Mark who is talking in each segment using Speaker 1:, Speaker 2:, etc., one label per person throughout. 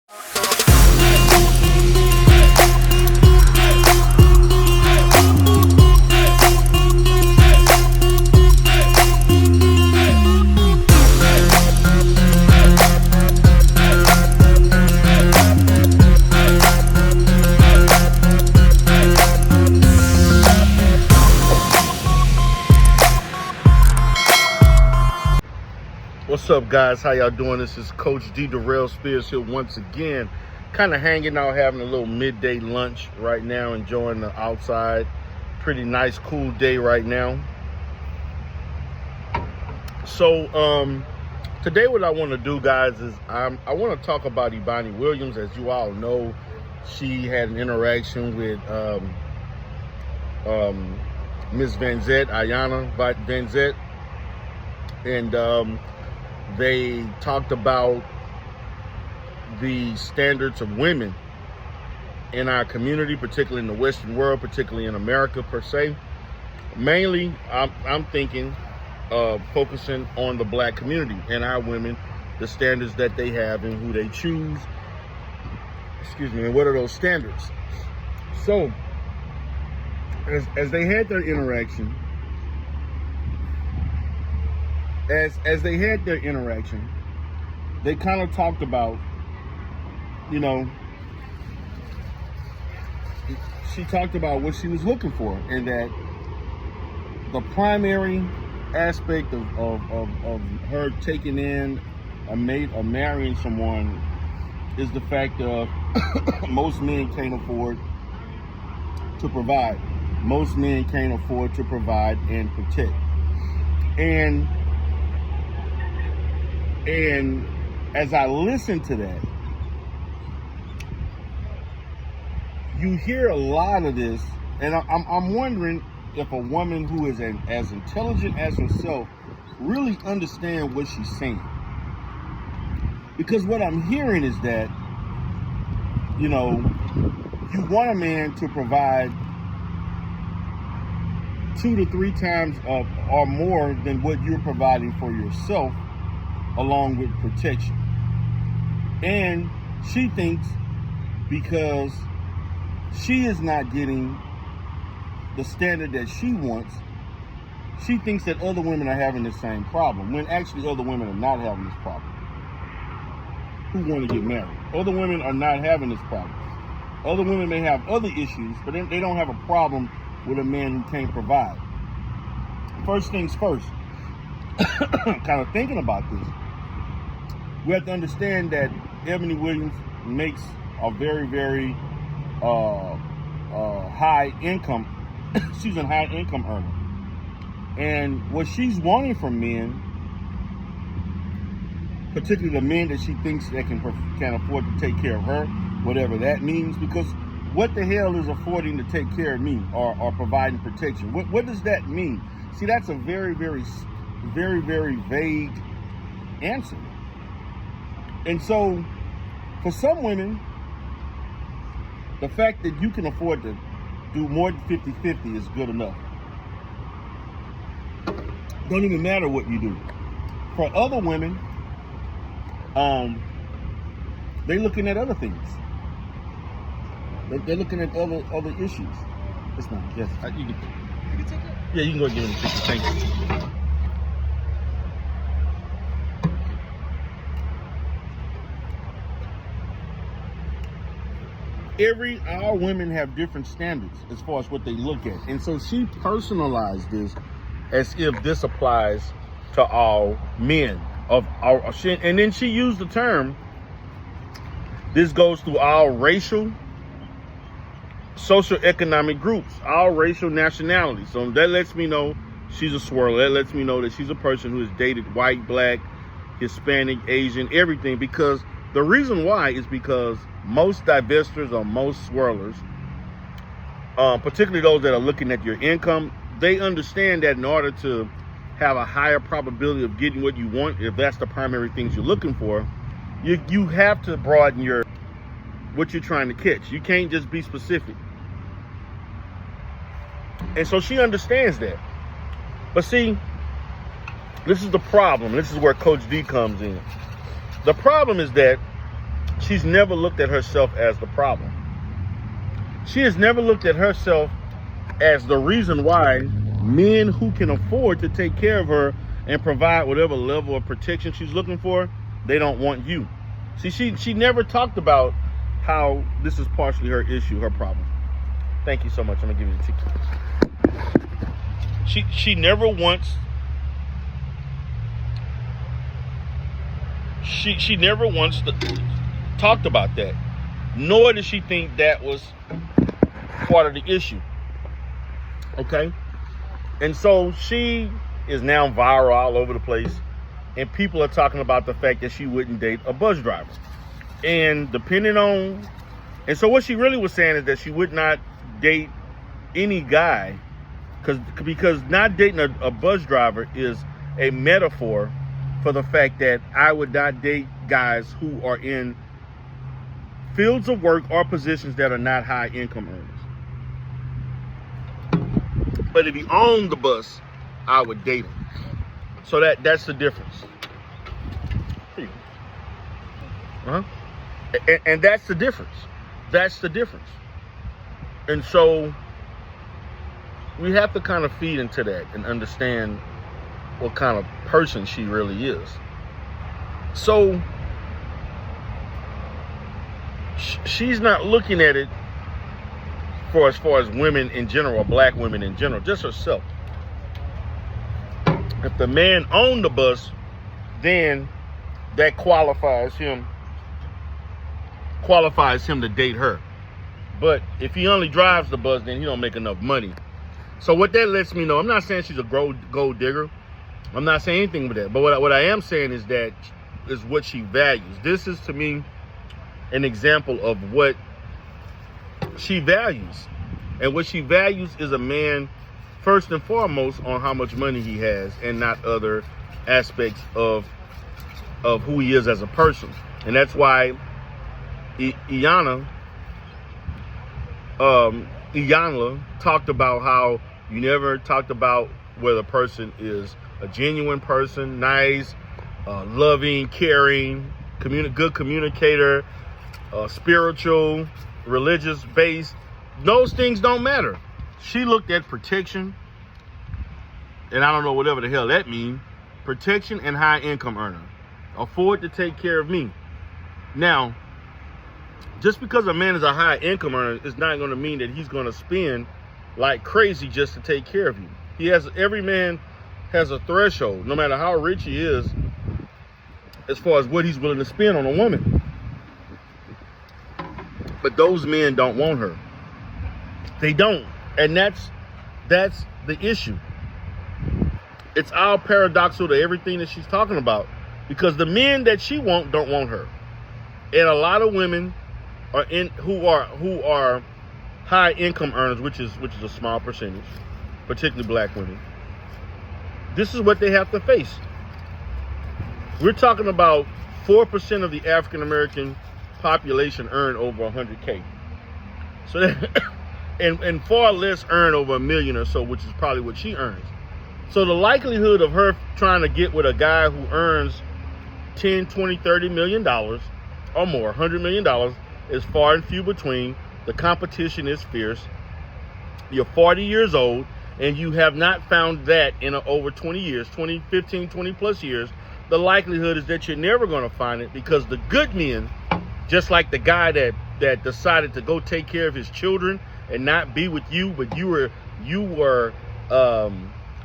Speaker 1: What's up, guys? How y'all doing? This is Coach D. Darrell Spears here once again, kind of hanging out, having a little midday lunch right now, enjoying the outside. Pretty nice, cool day right now. So today what I want to do, guys, is I want to talk about Eboni Williams. As you all know, she had an interaction with Miss Van Zett, Ayanna Van Zett, and they talked about the standards of women in our community, particularly in the Western world, particularly in America per se. Mainly, I'm thinking of focusing on the Black community and our women, the standards that they have and who they choose. Excuse me, and what are those standards? So, as they had their interaction, As they had their interaction, they kind of talked about, she talked about what she was looking for, and that the primary aspect of her taking in a mate or marrying someone is the fact of most men can't afford to provide. Most men can't afford to provide and protect. And as I listen to that, you hear a lot of this, and I'm wondering if a woman who is as intelligent as herself really understands what she's saying. Because what I'm hearing is that, you want a man to provide 2 to 3 times or more than what you're providing for yourself, along with protection. And she thinks because she is not getting the standard that she wants, she thinks that other women are having the same problem, when actually other women are not having this problem. Who want to get married? Other women are not having this problem. Other women may have other issues, but they don't have a problem with a man who can't provide. First things first, kind of thinking about this, we have to understand that Eboni Williams makes a very, very high income. She's a high income earner. And what she's wanting from men, particularly the men that she thinks that can afford to take care of her, whatever that means, because what the hell is affording to take care of me or providing protection? What does that mean? See, that's a very, very, very, very vague answer. And so, for some women, the fact that you can afford to do more than 50-50 is good enough. Don't even matter what you do. For other women, they're looking at other things. They're looking at other issues. It's not. Yes, you can take it. Yeah, you can go and give him a picture. Thank you. All women have different standards as far as what they look at. And so she personalized this as if this applies to all men. And then she used the term, this goes through all racial, socioeconomic groups, all racial nationalities. So that lets me know she's a swirler. That lets me know that she's a person who has dated white, Black, Hispanic, Asian, everything. Because the reason why is because most divestors or most swirlers, particularly those that are looking at your income, they understand that in order to have a higher probability of getting what you want, if that's the primary things you're looking for, you have to broaden what you're trying to catch. You can't just be specific. And so she understands that. But see, this is the problem. This is where Coach D comes in. The problem is that she's never looked at herself as the problem. She has never looked at herself as the reason why men who can afford to take care of her and provide whatever level of protection she's looking for, they don't want you. See, she never talked about how this is partially her issue, her problem. Thank you so much. I'm gonna give you the ticket. She never once she never once talked about that, nor did she think that was part of the issue. Okay? And so she is now viral all over the place, and people are talking about the fact that she wouldn't date a bus driver. And and so what she really was saying is that she would not date any guy because not dating a bus driver is a metaphor for the fact that I would not date guys who are in fields of work or positions that are not high income earners. But if he owned the bus, I would date him. So that's the difference. And that's the difference. That's the difference. And so we have to kind of feed into that and understand what kind of person she really is. So she's not looking at it as far as women in general, or black women in general, just herself. If the man owned the bus, then that qualifies him to date her. But if he only drives the bus, then he don't make enough money. So what that lets me know, I'm not saying she's a gold digger. I'm not saying anything with that. But what I am saying is that is what she values. This is, to me, an example of what she values. And what she values is a man, first and foremost, on how much money he has and not other aspects of who he is as a person. And that's why Iyanla talked about how you never talked about whether a person is a genuine person, nice, loving, caring, good communicator, spiritual, religious based. Those things don't matter. She looked at protection, and I don't know whatever the hell that means. Protection and high income earner. Afford to take care of me. Now, just because a man is a high income earner is not going to mean that he's going to spend like crazy just to take care of you. Every man has a threshold, no matter how rich he is, as far as what he's willing to spend on a woman. But those men don't want her. They don't. And that's the issue. It's all paradoxical to everything that she's talking about, because the men that she don't want her. And a lot of women who are high income earners, which is a small percentage, particularly black women. This is what they have to face. We're talking about 4% of the African American population earn over $100K. So that, and far less earn over $1 million or so, which is probably what she earns. So the likelihood of her trying to get with a guy who earns $10, $20, $30 million or more, $100 million, is far and few between. The competition is fierce. You're 40 years old, and you have not found that in over 20 years, 15, 20 plus years. The likelihood is that you're never going to find it, because the good men, just like the guy that decided to go take care of his children and not be with you, but you were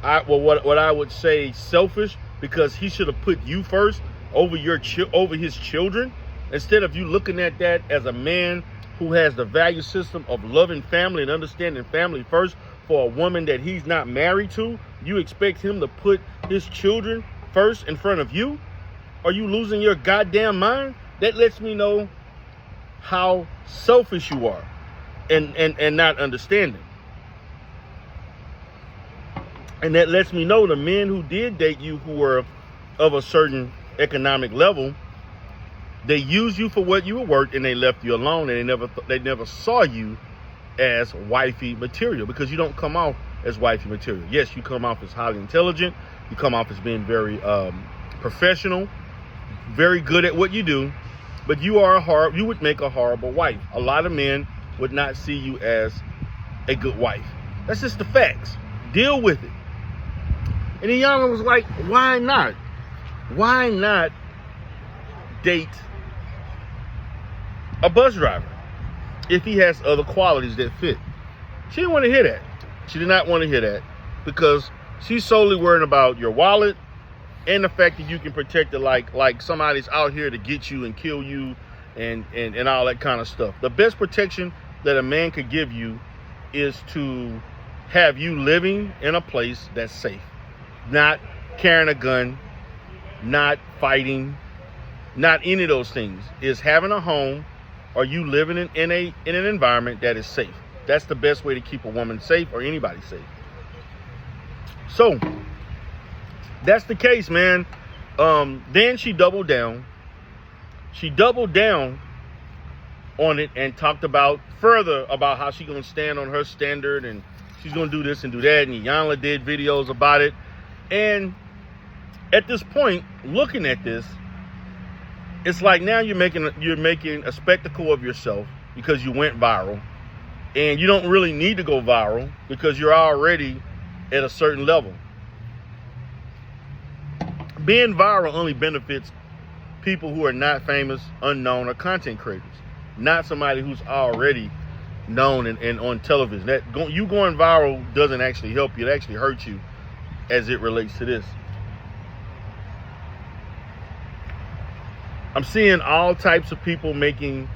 Speaker 1: what I would say selfish, because he should have put you first over his children, instead of you looking at that as a man who has the value system of loving family and understanding family first. For a woman that he's not married to, you expect him to put his children first in front of you? Are you losing your goddamn mind? That lets me know how selfish you are and not understanding. And that lets me know the men who did date you, who were of a certain economic level, they used you for what you were worth, and they left you alone, and they never saw you as wifey material, because you don't come off as wifey material. Yes, you come off as highly intelligent. You come off as being very professional, very good at what you do. But you would make a horrible wife. A lot of men would not see you as a good wife. That's just the facts. Deal with it. And Iyanla was like, why not? Why not date a bus driver if he has other qualities that fit? She didn't want to hear that. She did not want to hear that because she's solely worried about your wallet and the fact that you can protect it like somebody's out here to get you and kill you and all that kind of stuff. The best protection that a man could give you is to have you living in a place that's safe. Not carrying a gun, not fighting, not any of those things. Is having a home or you living in an environment that is safe. That's the best way to keep a woman safe or anybody safe. So that's the case, man. Then she doubled down. She doubled down on it and talked about further about how she's gonna stand on her standard and she's gonna do this and do that. And Iyanla did videos about it. And at this point, looking at this, it's like now you're making a spectacle of yourself because you went viral. And you don't really need to go viral because you're already at a certain level. Being viral only benefits people who are not famous, unknown, or content creators, not somebody who's already known and on television. You going viral doesn't actually help you. It actually hurts you as it relates to this. I'm seeing all types of people making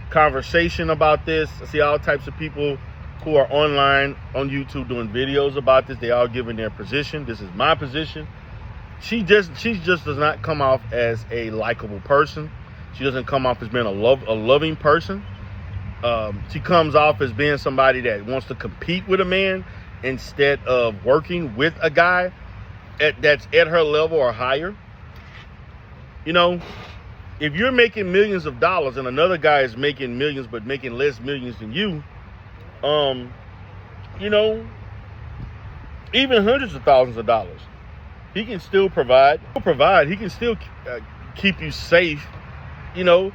Speaker 1: conversation about this. I see all types of people who are online on YouTube doing videos about this. They all giving their position. This is my position. She just does not come off as a likable person. She doesn't come off as being a loving person. She comes off as being somebody that wants to compete with a man instead of working with a guy that's at her level or higher. You know, if you're making millions of dollars and another guy is making millions but making less millions than you, you know, even hundreds of thousands of dollars, he can still provide. He can still keep you safe, you know.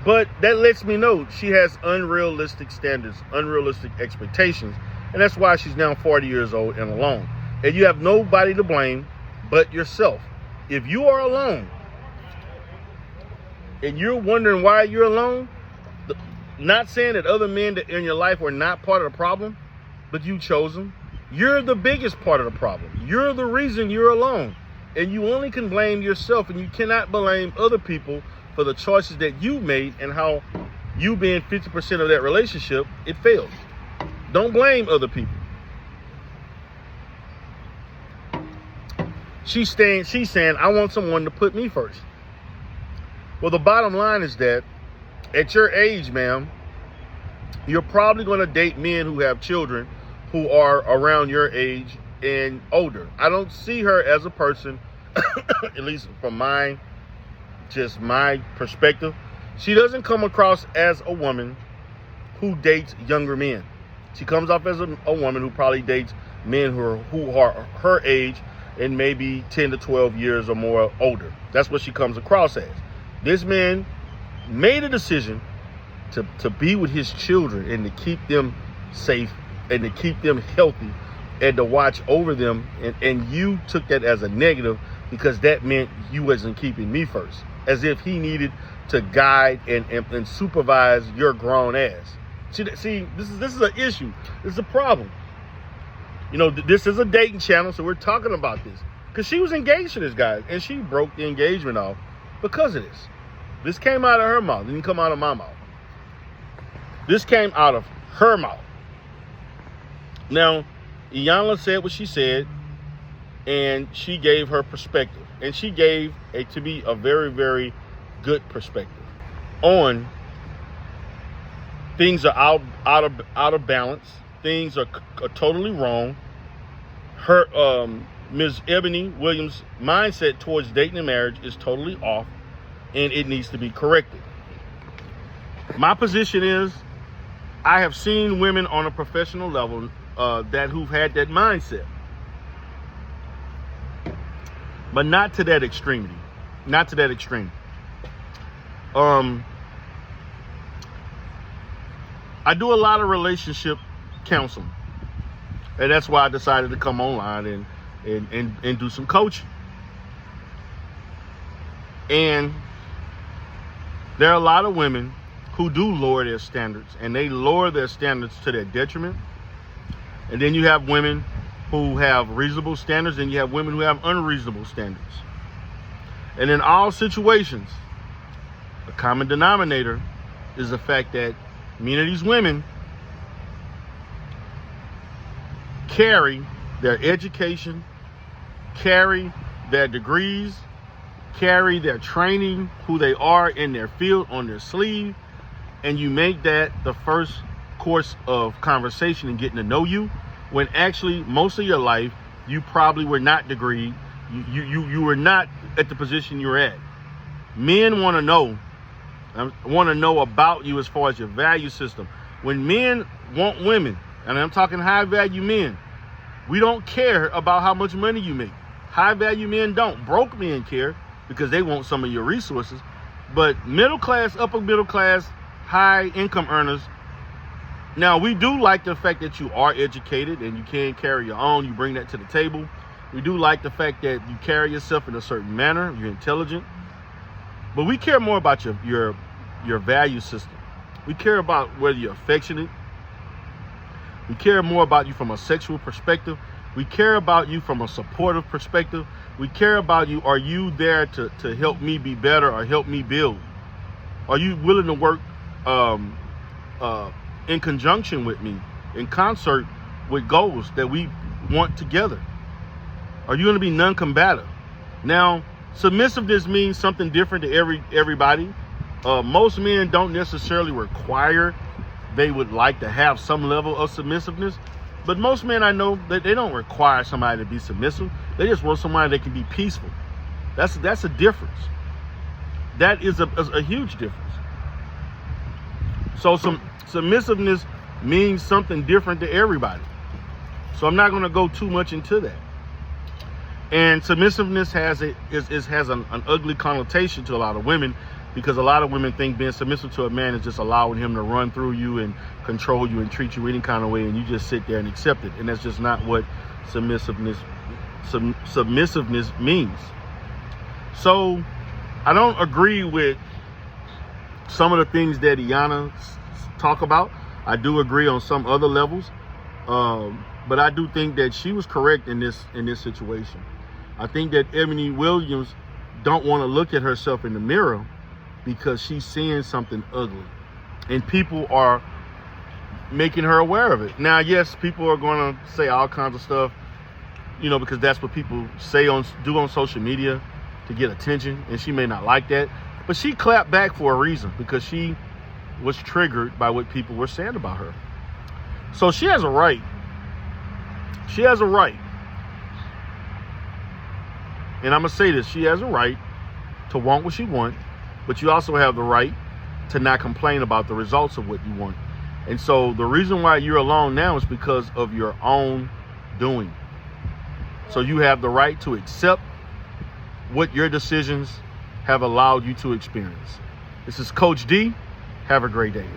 Speaker 1: But that lets me know she has unrealistic standards, unrealistic expectations. And that's why she's now 40 years old and alone. And you have nobody to blame but yourself. If you are alone, and you're wondering why you're alone, not saying that other men that in your life were not part of the problem, but you chose them. You're the biggest part of the problem. You're the reason you're alone. And you only can blame yourself, and you cannot blame other people for the choices that you made and how you being 50% of that relationship, it failed. Don't blame other people. She's saying, I want someone to put me first. Well, the bottom line is that at your age, ma'am, you're probably going to date men who have children who are around your age and older. I don't see her as a person, at least from my perspective. She doesn't come across as a woman who dates younger men. She comes off as a woman who probably dates men who are her age and maybe 10 to 12 years or more older. That's what she comes across as. This man made a decision to be with his children and to keep them safe and to keep them healthy and to watch over them. And you took that as a negative because that meant you wasn't keeping me first, as if he needed to guide and supervise your grown ass. See, this is an issue. This is a problem. You know, this is a dating channel, so we're talking about this. Because she was engaged to this guy, and she broke the engagement off because of this. This came out of her mouth. It didn't come out of my mouth. This came out of her mouth. Now, Iyanla said what she said, and she gave her perspective. And she gave, to me, a very, very good perspective on things are out of balance. Things are totally wrong. Her Ms. Eboni Williams' mindset towards dating and marriage is totally off, and it needs to be corrected. My position is, I have seen women on a professional level who've had that mindset, but not to that extremity. Not to that extreme. I do a lot of relationship counseling, and that's why I decided to come online and do some coaching. And there are a lot of women who do lower their standards, and they lower their standards to their detriment. And then you have women who have reasonable standards, and you have women who have unreasonable standards. And in all situations, a common denominator is the fact that many of these women carry their education, carry their degrees, carry their training, who they are in their field on their sleeve, and you make that the first course of conversation and getting to know you, when actually most of your life you probably were not degreed, you were not at the position you're at. Men want to know about you as far as your value system. When men want women, and I'm talking high value men, we don't care about how much money you make. High value men don't. Broke men care because they want some of your resources. But middle class, upper middle class, high income earners, now we do like the fact that you are educated and you can carry your own. You bring that to the table. We do like the fact that you carry yourself in a certain manner. You're intelligent. But we care more about your value system. We care about whether you're affectionate. We care more about you from a sexual perspective. We care about you from a supportive perspective. We care about you. Are you there to help me be better or help me build? Are you willing to work in conjunction with me, in concert with goals that we want together? Are you going to be non-combative? Now, submissiveness means something different to everybody. Most men don't necessarily require, they would like to have some level of submissiveness. But most men I know, that they don't require somebody to be submissive. They just want somebody that can be peaceful. That's a difference. That is a huge difference. So submissiveness means something different to everybody. So I'm not going to go too much into that. And submissiveness has an ugly connotation to a lot of women, because a lot of women think being submissive to a man is just allowing him to run through you and control you and treat you any kind of way, and you just sit there and accept it. And that's just not what submissiveness means. So I don't agree with some of the things that Iyanna talk about. I do agree on some other levels, but I do think that she was correct in this situation. I think that Eboni Williams don't want to look at herself in the mirror because she's seeing something ugly, and people are making her aware of it. Now, yes, people are going to say all kinds of stuff, because that's what people do on social media to get attention, and she may not like that, but she clapped back for a reason, because she was triggered by what people were saying about her. So she has a right. She has a right. And I'm going to say this, she has a right to want what she wants, but you also have the right to not complain about the results of what you want. And so the reason why you're alone now is because of your own doing. So you have the right to accept what your decisions have allowed you to experience. This is Coach D. Have a great day.